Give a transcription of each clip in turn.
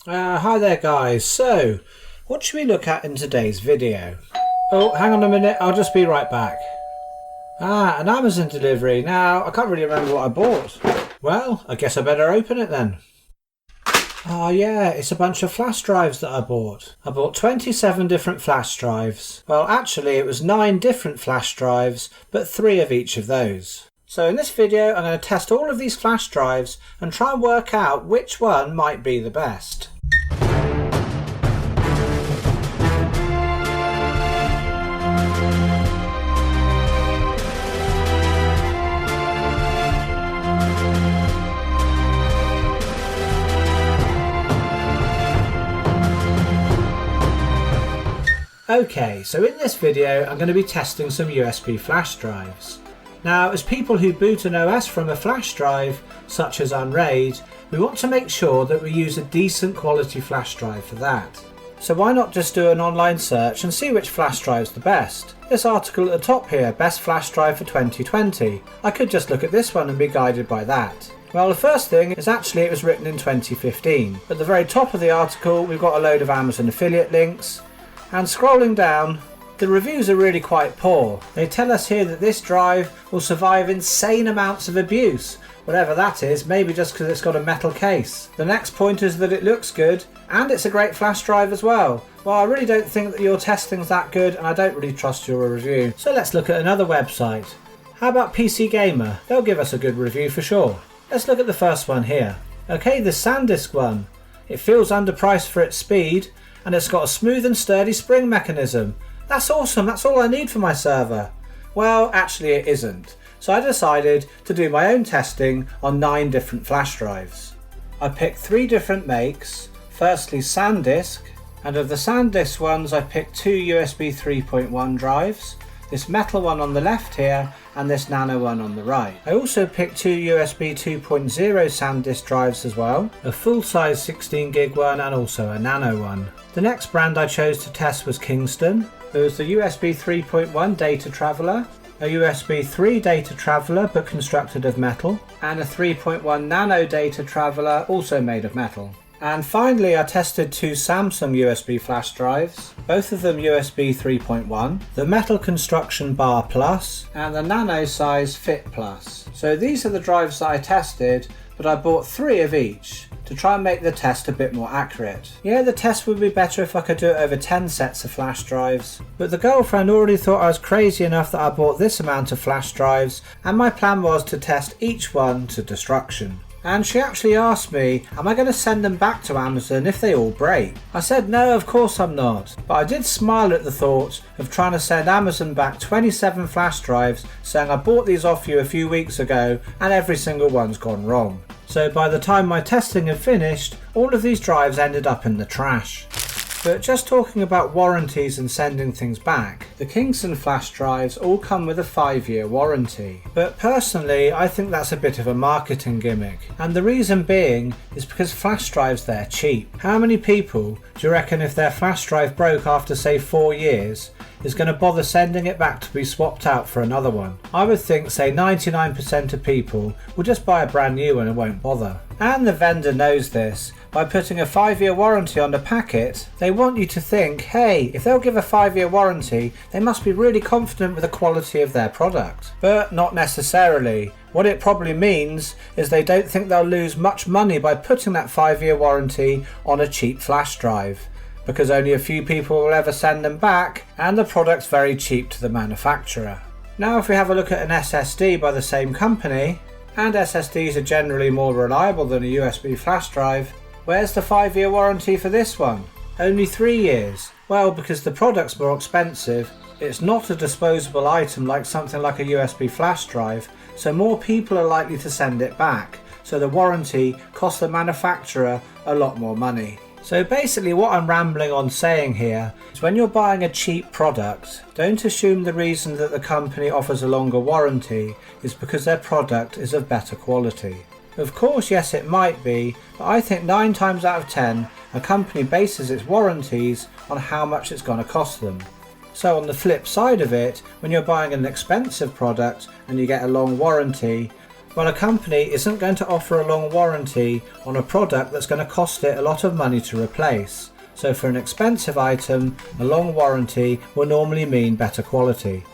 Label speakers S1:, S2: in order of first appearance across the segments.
S1: Hi there guys, so what should we look at in today's video? Oh, hang on a minute, I'll just be right back. An Amazon delivery. Now, I can't really remember what I bought. Well, I guess I better open it then. Oh yeah, it's a bunch of flash drives that I bought. I bought 27 different flash drives. Well, actually it was 9 different flash drives, but 3 of each of those. So in this video I'm going to test all of these flash drives and try and work out which one might be the best. Okay, so in this video I'm going to be testing some USB flash drives. Now, as people who boot an OS from a flash drive, such as Unraid, we want to make sure that we use a decent quality flash drive for that. So why not just do an online search and see which flash drive's the best? This article at the top here, best flash drive for 2020. I could just look at this one and be guided by that. Well, the first thing is actually it was written in 2015. At the very top of the article we've got a load of Amazon affiliate links, and scrolling down, the reviews are really quite poor. They tell us here that this drive will survive insane amounts of abuse, whatever that is, maybe just because it's got a metal case. The next point is that it looks good, and it's a great flash drive as well. Well, I really don't think that your testing's that good, and I don't really trust your review. So let's look at another website. How about PC Gamer? They'll give us a good review for sure. Let's look at the first one here. Okay, the SanDisk one. It feels underpriced for its speed, and it's got a smooth and sturdy spring mechanism. That's awesome, that's all I need for my server. Well, actually it isn't. So I decided to do my own testing on 9 different flash drives. I picked 3 different makes. Firstly SanDisk, and of the SanDisk ones I picked 2 USB 3.1 drives, this metal one on the left here and this nano one on the right. I also picked 2 USB 2.0 SanDisk drives as well, a full-size 16 gig one and also a nano one. The next brand I chose to test was Kingston. There was the USB 3.1 DataTraveler, a USB 3 DataTraveler but constructed of metal, and a 3.1 nano DataTraveler also made of metal. And finally I tested 2 Samsung USB flash drives, both of them USB 3.1, the metal construction Bar Plus and the nano size Fit Plus. So these are the drives that I tested, but I bought 3 of each to try and make the test a bit more accurate. Yeah, the test would be better if I could do it over 10 sets of flash drives, but the girlfriend already thought I was crazy enough that I bought this amount of flash drives, and my plan was to test each one to destruction. And she actually asked me, am I going to send them back to Amazon if they all break? I said no, of course I'm not. But I did smile at the thought of trying to send Amazon back 27 flash drives saying I bought these off you a few weeks ago and every single one's gone wrong. So by the time my testing had finished, all of these drives ended up in the trash. But just talking about warranties and sending things back, the Kingston flash drives all come with a 5-year warranty. But personally, I think that's a bit of a marketing gimmick. And the reason being is because flash drives, they're cheap. How many people do you reckon if their flash drive broke after say 4 years is going to bother sending it back to be swapped out for another one? I would think say 99% of people will just buy a brand new one and won't bother. And the vendor knows this. By putting a 5-year warranty on the packet, they want you to think, hey, if they'll give a 5-year warranty, they must be really confident with the quality of their product. But not necessarily. What it probably means is they don't think they'll lose much money by putting that 5-year warranty on a cheap flash drive, because only a few people will ever send them back, and the product's very cheap to the manufacturer. Now if we have a look at an SSD by the same company, and SSDs are generally more reliable than a USB flash drive, where's the 5-year warranty for this one? Only 3 years. Well, because the product's more expensive, it's not a disposable item like something like a USB flash drive, so more people are likely to send it back, so the warranty costs the manufacturer a lot more money. So basically what I'm rambling on saying here is when you're buying a cheap product, don't assume the reason that the company offers a longer warranty is because their product is of better quality. Of course, yes, it might be, but I think 9 times out of 10 a company bases its warranties on how much it's going to cost them. So on the flip side of it, when you're buying an expensive product and you get a long warranty, Well, a company isn't going to offer a long warranty on a product that's going to cost it a lot of money to replace. So for an expensive item, a long warranty will normally mean better quality.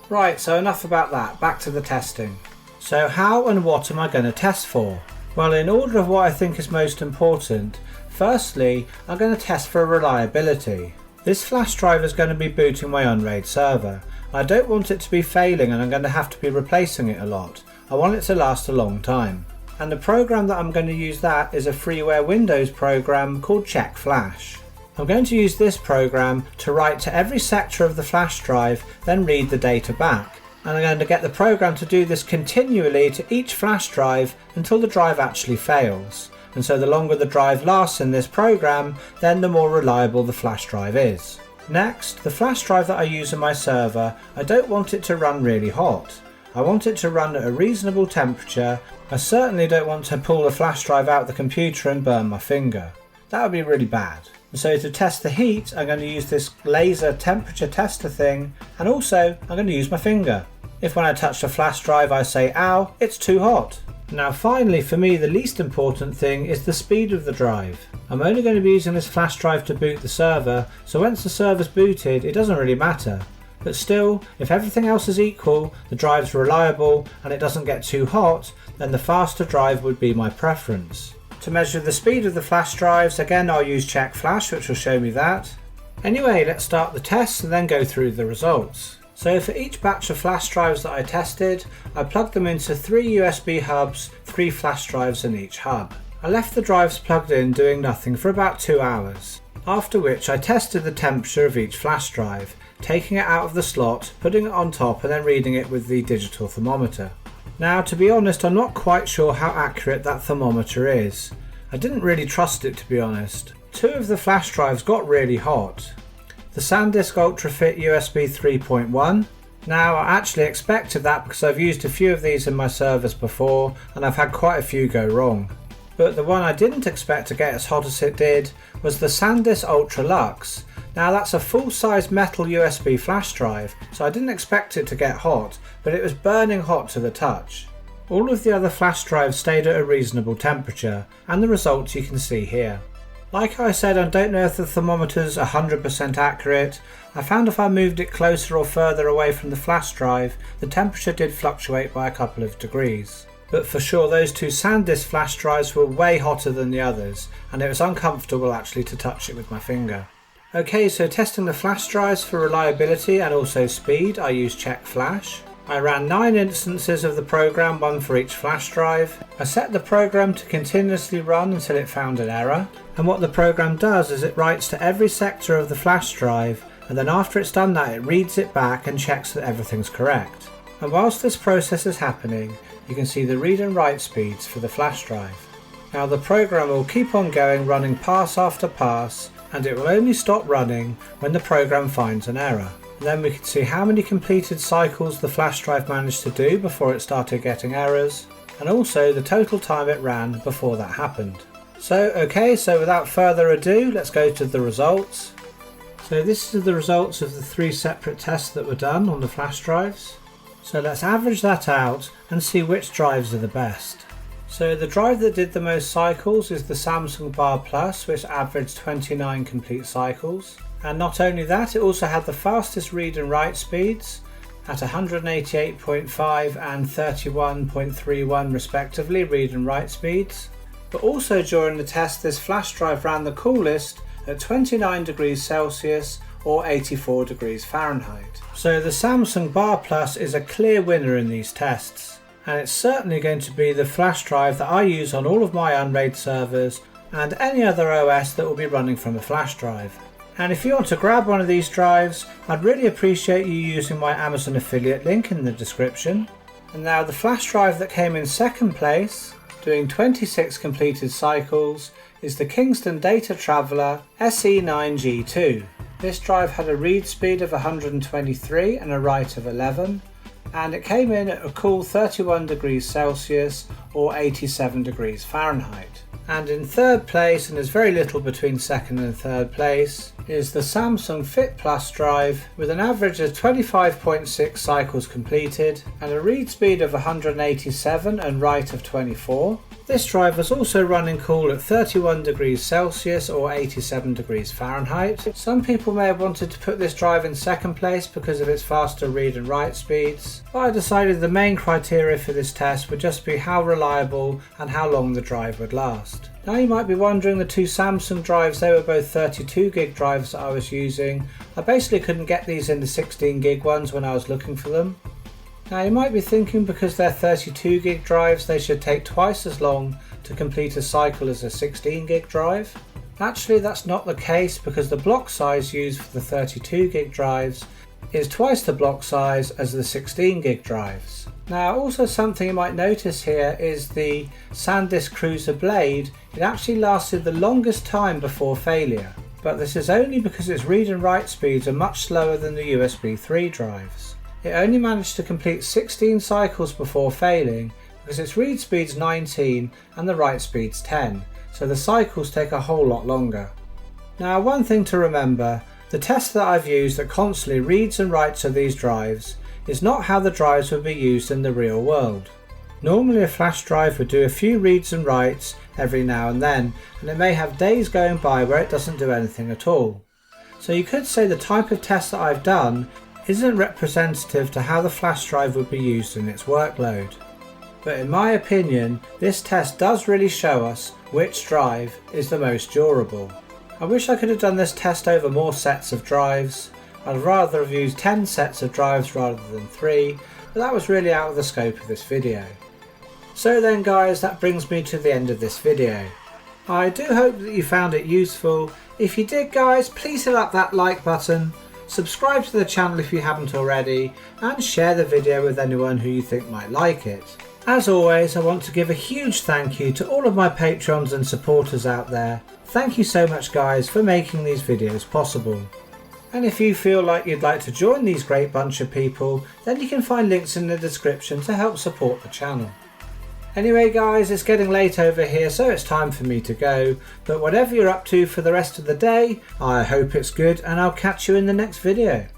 S1: Right, so enough about that, back to the testing. So how and what am I going to test for? Well, in order of what I think is most important, firstly, I'm going to test for reliability. This flash drive is going to be booting my Unraid server. I don't want it to be failing and I'm going to have to be replacing it a lot. I want it to last a long time. And the program that I'm going to use that is a freeware Windows program called Check Flash. I'm going to use this program to write to every sector of the flash drive, then read the data back. And I'm going to get the program to do this continually to each flash drive until the drive actually fails. And so the longer the drive lasts in this program, then the more reliable the flash drive is. Next, the flash drive that I use in my server, I don't want it to run really hot. I want it to run at a reasonable temperature. I certainly don't want to pull the flash drive out the computer and burn my finger. That would be really bad. So to test the heat, I'm going to use this laser temperature tester thing, and also I'm going to use my finger. If when I touch the flash drive I say ow, it's too hot. Now finally, for me the least important thing is the speed of the drive. I'm only going to be using this flash drive to boot the server, so once the server's booted it doesn't really matter. But still, if everything else is equal, the drive's reliable and it doesn't get too hot, then the faster drive would be my preference. To measure the speed of the flash drives, again I'll use Check Flash, which will show me that. Anyway, let's start the tests and then go through the results. So for each batch of flash drives that I tested, I plugged them into 3 USB hubs, 3 flash drives in each hub. I left the drives plugged in doing nothing for about 2 hours, after which I tested the temperature of each flash drive, taking it out of the slot, putting it on top and then reading it with the digital thermometer. Now, to be honest, I'm not quite sure how accurate that thermometer is. I didn't really trust it, to be honest. 2 of the flash drives got really hot. The SanDisk UltraFit USB 3.1. Now, I actually expected that because I've used a few of these in my servers before and I've had quite a few go wrong. But the one I didn't expect to get as hot as it did was the SanDisk UltraLux. Now that's a full-size metal USB flash drive, so I didn't expect it to get hot, but it was burning hot to the touch. All of the other flash drives stayed at a reasonable temperature, and the results you can see here. Like I said, I don't know if the thermometer's 100% accurate. I found if I moved it closer or further away from the flash drive, the temperature did fluctuate by a couple of degrees. But for sure those 2 SanDisk flash drives were way hotter than the others, and it was uncomfortable actually to touch it with my finger. Okay, so testing the flash drives for reliability and also speed, I used Check Flash. I ran 9 instances of the program, 1 for each flash drive. I set the program to continuously run until it found an error. And what the program does is it writes to every sector of the flash drive, and then after it's done that it reads it back and checks that everything's correct. And whilst this process is happening, you can see the read and write speeds for the flash drive. Now the program will keep on going, running pass after pass, and it will only stop running when the program finds an error. And then we can see how many completed cycles the flash drive managed to do before it started getting errors, and also the total time it ran before that happened. So without further ado, let's go to the results. So this is the results of the 3 separate tests that were done on the flash drives. So let's average that out and see which drives are the best. So the drive that did the most cycles is the Samsung Bar Plus, which averaged 29 complete cycles. And not only that, it also had the fastest read and write speeds at 188.5 and 31.31 respectively, read and write speeds. But also during the test, this flash drive ran the coolest at 29 degrees Celsius or 84 degrees Fahrenheit. So the Samsung Bar Plus is a clear winner in these tests. And it's certainly going to be the flash drive that I use on all of my Unraid servers and any other OS that will be running from a flash drive. And if you want to grab one of these drives, I'd really appreciate you using my Amazon affiliate link in the description. And now the flash drive that came in second place, doing 26 completed cycles, is the Kingston DataTraveler SE9 G2. This drive had a read speed of 123 and a write of 11. And it came in at a cool 31 degrees Celsius or 87 degrees Fahrenheit. And in third place, and there's very little between second and third place, is the Samsung Fit Plus drive with an average of 25.6 cycles completed and a read speed of 187 and write of 24. This drive was also running cool at 31 degrees Celsius or 87 degrees Fahrenheit. Some people may have wanted to put this drive in second place because of its faster read and write speeds, but I decided the main criteria for this test would just be how reliable and how long the drive would last. Now you might be wondering, the two Samsung drives, they were both 32 gig drives that I was using. I basically couldn't get these in the 16 gig ones when I was looking for them. Now you might be thinking because they're 32 gig drives they should take twice as long to complete a cycle as a 16 gig drive. Actually that's not the case, because the block size used for the 32 gig drives is twice the block size as the 16 gig drives. Now also something you might notice here is the SanDisk Cruiser blade. It actually lasted the longest time before failure, but this is only because its read and write speeds are much slower than the USB 3 drives. It only managed to complete 16 cycles before failing because its read speed's 19 and the write speed's 10, so the cycles take a whole lot longer. Now one thing to remember, the test that I've used that constantly reads and writes of these drives is not how the drives would be used in the real world. Normally a flash drive would do a few reads and writes every now and then, and it may have days going by where it doesn't do anything at all. So you could say the type of test that I've done isn't representative to how the flash drive would be used in its workload. But in my opinion, this test does really show us which drive is the most durable. I wish I could have done this test over more sets of drives. I'd rather have used 10 sets of drives rather than 3, but that was really out of the scope of this video. So then guys, that brings me to the end of this video. I do hope that you found it useful. If you did guys, please hit up that like button, subscribe to the channel if you haven't already, and share the video with anyone who you think might like it. As always, I want to give a huge thank you to all of my patrons and supporters out there. Thank you so much guys for making these videos possible. And if you feel like you'd like to join these great bunch of people, then you can find links in the description to help support the channel. Anyway guys, it's getting late over here, so it's time for me to go, but whatever you're up to for the rest of the day, I hope it's good and I'll catch you in the next video.